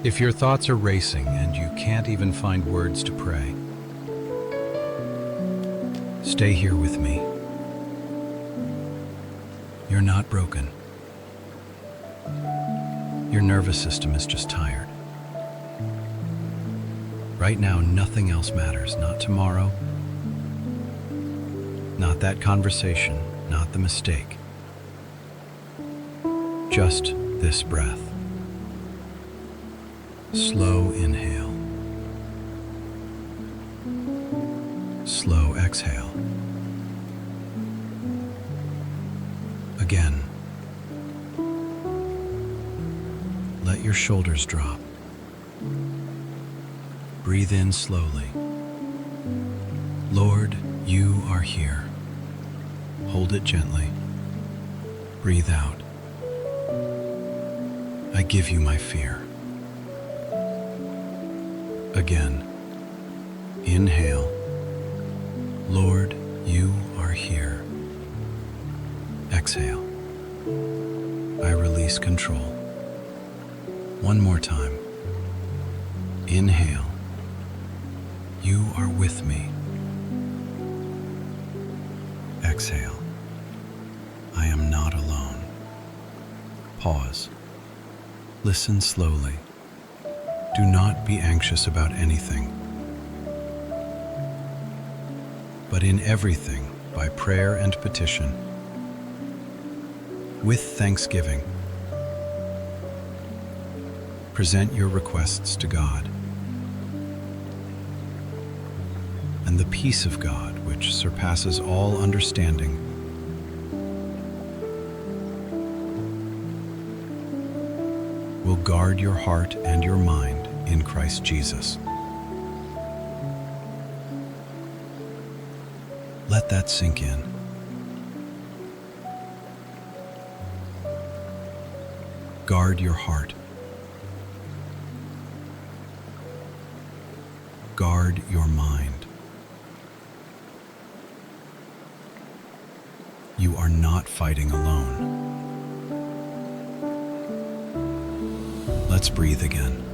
If your thoughts are racing and you can't even find words to pray, stay here with me. You're not broken. Your nervous system is just tired. Right now, nothing else matters. Not tomorrow, not that conversation, not the mistake. Just this breath. Slow inhale. Slow exhale. Again. Let your shoulders drop. Breathe in slowly. Lord, you are here. Hold it gently. Breathe out. I give you my fear. Again. Inhale. Lord, you are here. Exhale. I release control. One more time. Inhale. You are with me. Exhale. I am not alone. Pause. Listen slowly. Do not be anxious about anything, but in everything, by prayer and petition, with thanksgiving, present your requests to God. And the peace of God, which surpasses all understanding, will guard your heart and your mind in Christ Jesus. Let that sink in. Guard your heart. Guard your mind. You are not fighting alone. Let's breathe again.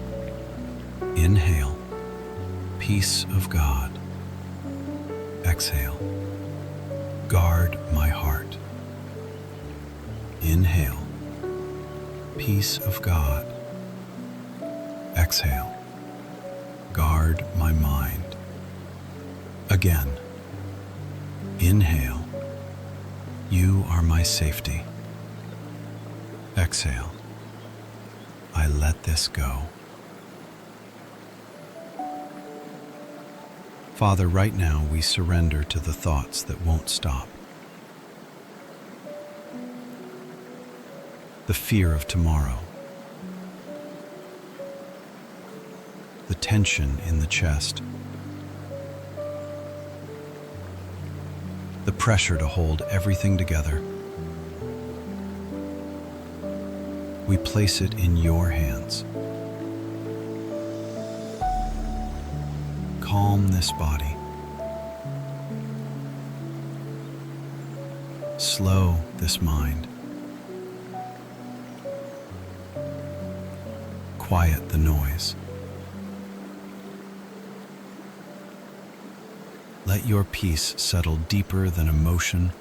Inhale, peace of God. Exhale, guard my heart. Inhale, peace of God. Exhale, guard my mind. Again, inhale, you are my safety. Exhale, I let this go. Father, right now we surrender to the thoughts that won't stop. The fear of tomorrow. The tension in the chest. The pressure to hold everything together. We place it in your hands. Calm this body. Slow this mind. Quiet the noise. Let your peace settle deeper than emotion,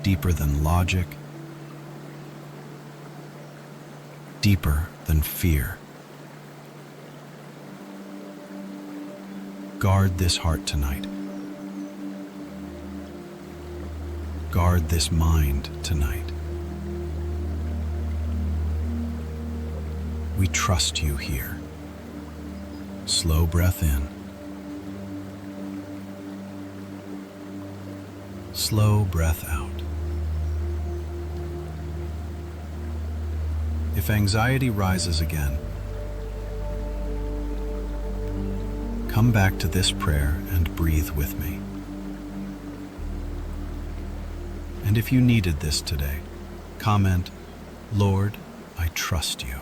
deeper than logic, deeper than fear. Guard this heart tonight. Guard this mind tonight. We trust you here. Slow breath in. Slow breath out. If anxiety rises again, come back to this prayer and breathe with me. And if you needed this today, comment, Lord, I trust you.